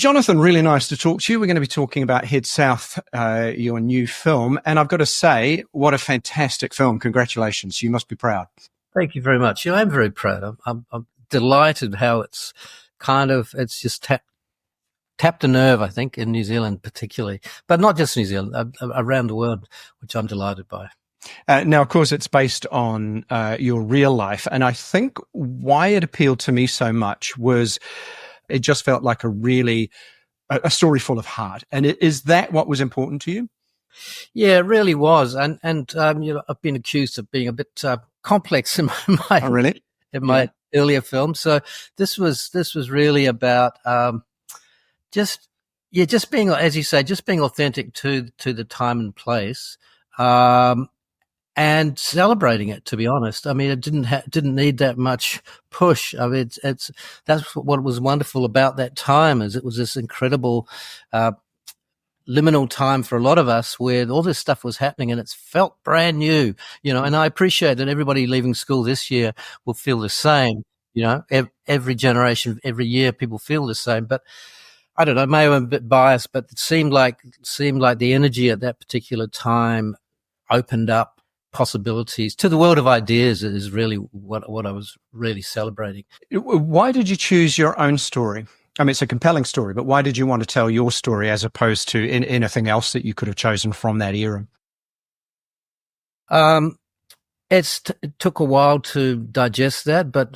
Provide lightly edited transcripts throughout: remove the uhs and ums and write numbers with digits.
Jonathan, really nice to talk to you. We're going to be talking about Head South, your new film. And I've got to say, what a fantastic film. Congratulations. You must be proud. Thank you very much. I'm very proud. I'm delighted how it's just tapped a nerve, I think, in New Zealand particularly, but not just New Zealand, around the world, which I'm delighted by. Now, of course, it's based on your real life. And I think why it appealed to me so much was it just felt like a story full of heart. And is that what was important to you? Yeah, it really was. And I've been accused of being a bit complex in my oh, really? in my earlier films. So this was really about just being, as you say, just being authentic to the time and place. And celebrating it, to be honest. I mean, it didn't need that much push. I mean, that's what was wonderful about that time, is it was this incredible, liminal time for a lot of us where all this stuff was happening and it's felt brand new, and I appreciate that everybody leaving school this year will feel the same, every generation, every year people feel the same, but I don't know, maybe I'm a bit biased, but it seemed like the energy at that particular time opened up possibilities to the world of ideas is really what I was really celebrating. Why did you choose your own story? I mean, it's a compelling story, but why did you want to tell your story as opposed to anything else that you could have chosen from that era? It took a while to digest that, but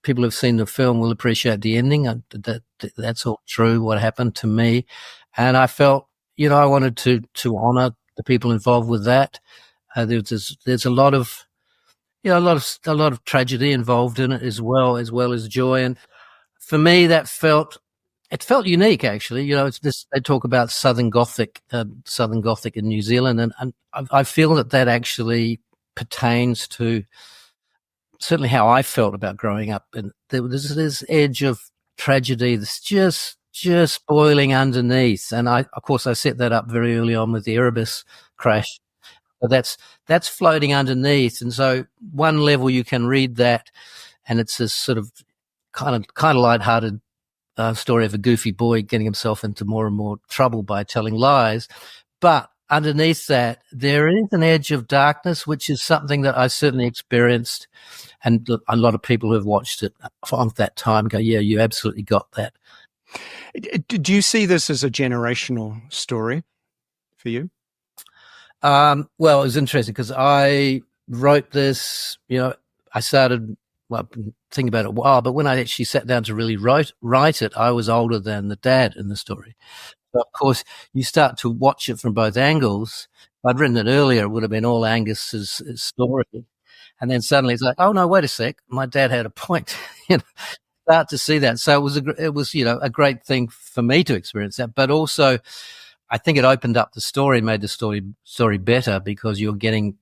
people who've seen the film will appreciate the ending. That's all true, what happened to me. And I felt, I wanted to honor the people involved with that. There's a lot of tragedy involved in it as well as joy. And for me, it felt unique, actually. It's this, they talk about Southern Gothic in New Zealand. And I feel that actually pertains to certainly how I felt about growing up. And there's this edge of tragedy that's just boiling underneath. And of course, I set that up very early on with the Erebus crash. But that's floating underneath, and so one level you can read that, and it's this sort of kind of lighthearted story of a goofy boy getting himself into more and more trouble by telling lies. But underneath that, there is an edge of darkness, which is something that I certainly experienced, and a lot of people who have watched it from that time go, "Yeah, you absolutely got that." Do you see this as a generational story for you? Well, it was interesting because I wrote this, I started, I've been thinking about it a while, but when I actually sat down to really write it, I was older than the dad in the story. So, of course, you start to watch it from both angles. If I'd written it earlier, it would have been all Angus's story. And then suddenly it's like, oh, no, wait a sec. My dad had a point. Start to see that. So it was a great thing for me to experience that, but also I think it opened up the story, made the story better because you're getting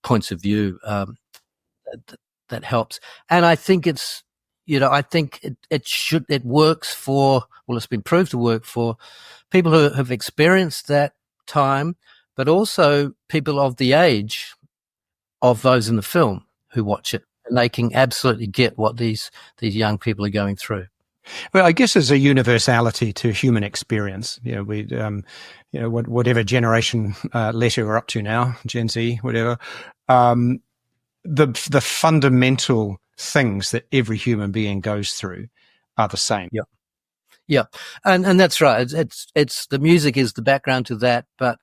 points of view that helps. And I think it's, it works for, well, it's been proved to work for people who have experienced that time, but also people of the age of those in the film who watch it, and they can absolutely get what these young people are going through. Well, I guess there's a universality to human experience. Whatever generation letter we're up to now, Gen Z, whatever, the fundamental things that every human being goes through are the same. Yeah. Yeah. And that's right. It's the music is the background to that, but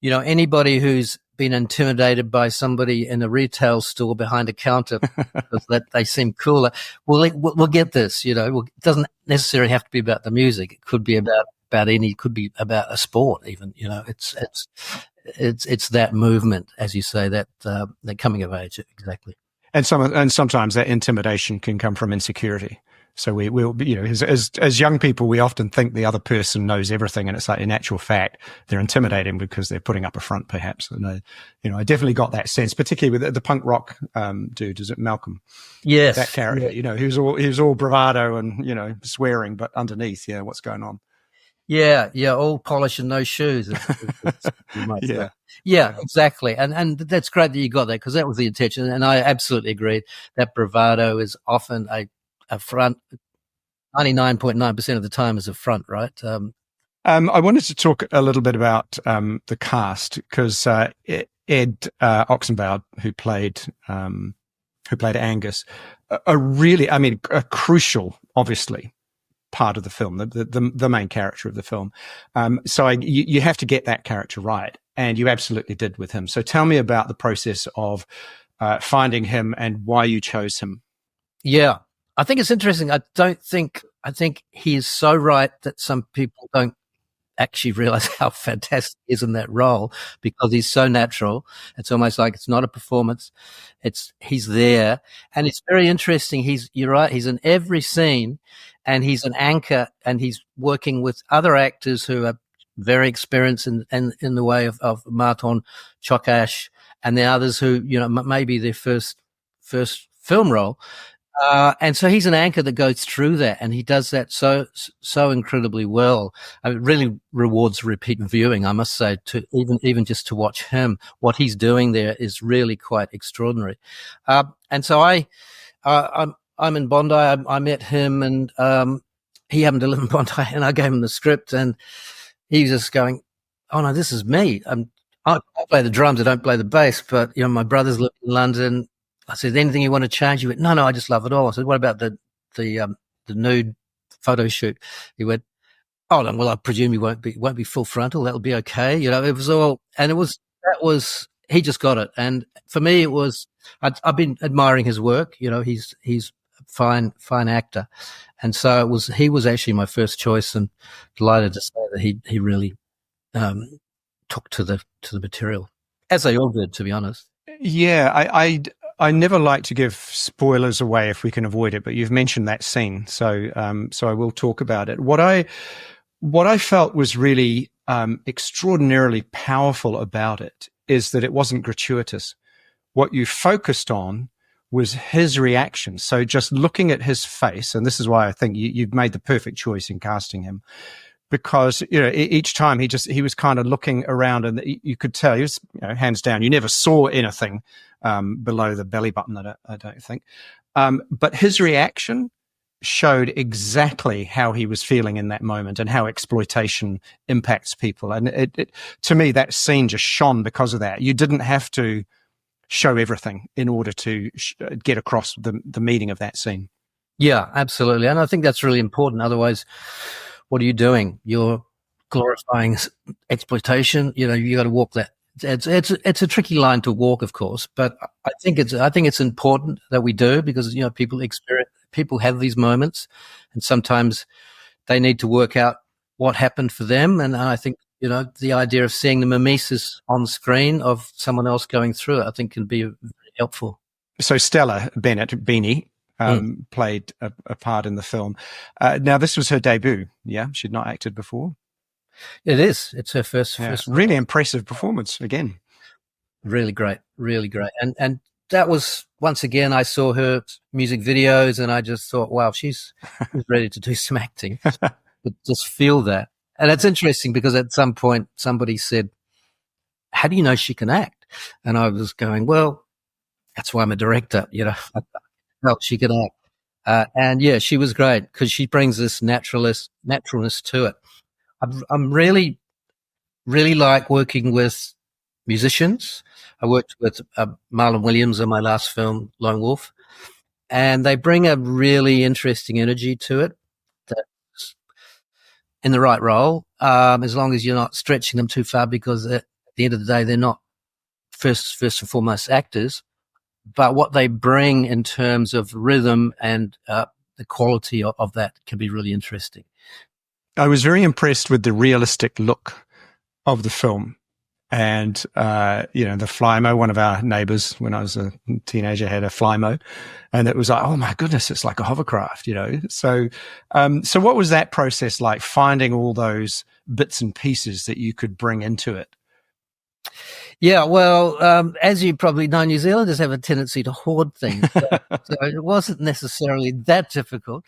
anybody who's been intimidated by somebody in a retail store behind a counter because that they seem cooler, we'll get this. It doesn't necessarily have to be about the music. It could be about any. It could be about a sport, even. It's that movement, as you say, that coming of age, exactly. And sometimes that intimidation can come from insecurity. So we'll as young people, we often think the other person knows everything, and it's like in actual fact they're intimidating because they're putting up a front, perhaps. And I definitely got that sense, particularly with the punk rock dude. Is it Malcolm? Yes, that character. Yeah. He was all bravado and swearing, but underneath, what's going on? Yeah, all polish and no shoes. You might say. Yeah, exactly. And that's great that you got that, because that was the intention. And I absolutely agree that bravado is often a front, 99.9% of the time is a front, right? I wanted to talk a little bit about the cast, because Ed Oxenbould, who played Angus, a crucial, obviously, part of the film, the main character of the film. So you have to get that character right, and you absolutely did with him. So tell me about the process of finding him and why you chose him. Yeah, I think it's interesting. I think he is so right that some people don't actually realize how fantastic he is in that role, because he's so natural. It's almost like it's not a performance. He's there. And it's very interesting. You're right. He's in every scene, and he's an anchor, and he's working with other actors who are very experienced in the way of Martin Csokas, and the others who, maybe their first film role. And so he's an anchor that goes through that, and he does that so incredibly well. It really rewards repeat viewing, I must say. To even just to watch him, what he's doing there is really quite extraordinary. And so I'm in Bondi. I met him, and he happened to live in Bondi, and I gave him the script, and he was just going, "Oh no, this is me. I play the drums. I don't play the bass, but my brothers live in London." I said, "Anything you want to change?" He went, "No, I just love it all." I said, "What about the nude photo shoot?" He went, "Oh, well, I presume you won't be full frontal. That'll be okay." It was all, and he just got it. And for me, it was, I've been admiring his work. He's a fine actor, and so he was actually my first choice, and delighted to say that he really took to the material, as they all did, to be honest. Yeah, I never like to give spoilers away if we can avoid it, but you've mentioned that scene, so I will talk about it. What I felt was really extraordinarily powerful about it is that it wasn't gratuitous. What you focused on was his reaction. So just looking at his face, and this is why I think you've made the perfect choice in casting him, because each time he was kind of looking around, and you could tell he was hands down. You never saw anything below the belly button, I don't think. But his reaction showed exactly how he was feeling in that moment, and how exploitation impacts people. And it to me, that scene just shone because of that. You didn't have to show everything in order to get across the meaning of that scene. Yeah, absolutely. And I think that's really important. Otherwise, what are you doing? You're glorifying exploitation. You got to walk that. It's a tricky line to walk, of course, but I think it's important that we do, because people have these moments, and sometimes they need to work out what happened for them. And I think the idea of seeing the mimesis on screen of someone else going through it, I think, can be very helpful. So Stella Bennett, BENEE, played a part in the film. Now, this was her debut. Yeah, she'd not acted before. It is. It's her first. Really impressive performance again. Really great, really great. And that was, once again, I saw her music videos, and I just thought, wow, she's ready to do some acting. But just feel that. And it's interesting, because at some point somebody said, "How do you know she can act?" And I was going, well, that's why I'm a director. I felt she could act. And yeah, she was great, because she brings this naturalness to it. I'm really, really like working with musicians. I worked with Marlon Williams on my last film, Lone Wolf, and they bring a really interesting energy to it that's in the right role, as long as you're not stretching them too far, because at the end of the day, they're not first and foremost actors, but what they bring in terms of rhythm and the quality of that can be really interesting. I was very impressed with the realistic look of the film. And, the Flymo, one of our neighbors when I was a teenager had a Flymo, and it was like, oh my goodness, it's like a hovercraft, So, so what was that process like, finding all those bits and pieces that you could bring into it? Yeah, well, as you probably know, New Zealanders have a tendency to hoard things. So it wasn't necessarily that difficult.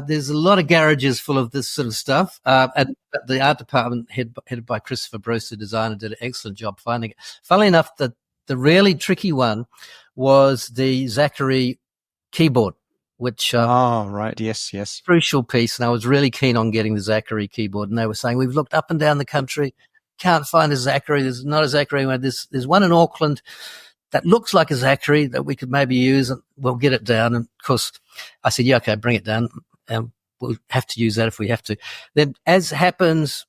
There's a lot of garages full of this sort of stuff. And the art department, headed by Christopher Bruce, the designer, did an excellent job finding it. Funnily enough, the really tricky one was the Zachary keyboard, which oh, right. Yes, yes. crucial piece. And I was really keen on getting the Zachary keyboard. And they were saying, we've looked up and down the country, can't find a Zachary. There's not a Zachary. There's one in Auckland that looks like a Zachary that we could maybe use, and we'll get it down. And of course, I said, yeah, okay, bring it down. We'll have to use that if we have to. Then, as happens,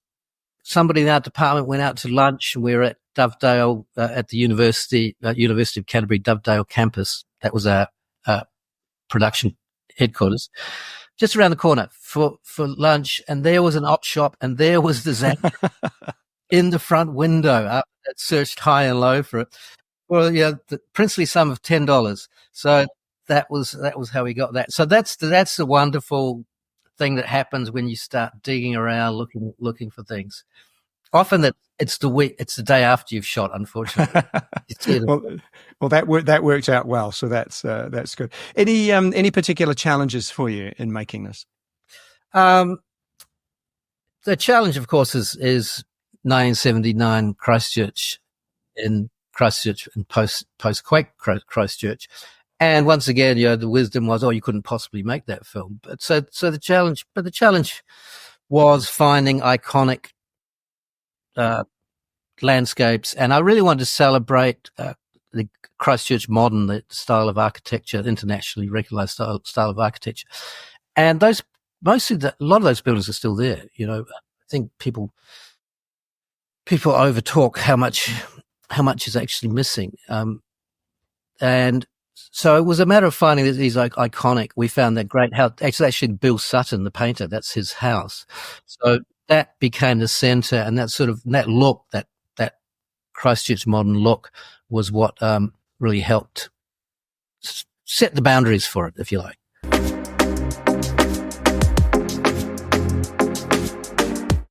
somebody in our department went out to lunch, and we were at Dovedale at the University of Canterbury Dovedale campus. That was our production headquarters, just around the corner for lunch. And there was an op shop, and there was the Zach in the front window. That searched high and low for it. Well, yeah, the princely sum of $10. So that was how we got that. So that's the wonderful thing that happens when you start digging around, looking for things. Often it's the day after you've shot, unfortunately. well, that worked out well. So that's good. Any particular challenges for you in making this? The challenge, of course, is 1979 Christchurch and post-quake Christchurch. And once again, the wisdom was, you couldn't possibly make that film. But so the challenge was finding iconic landscapes. And I really wanted to celebrate the Christchurch modern, the style of architecture, internationally recognized style of architecture. And a lot of those buildings are still there. I think people overtalk how much is actually missing. And so it was a matter of finding these iconic. We found that great house. Actually, Bill Sutton, the painter, that's his house. So that became the center, and that look, that Christchurch modern look, was what really helped set the boundaries for it, if you like.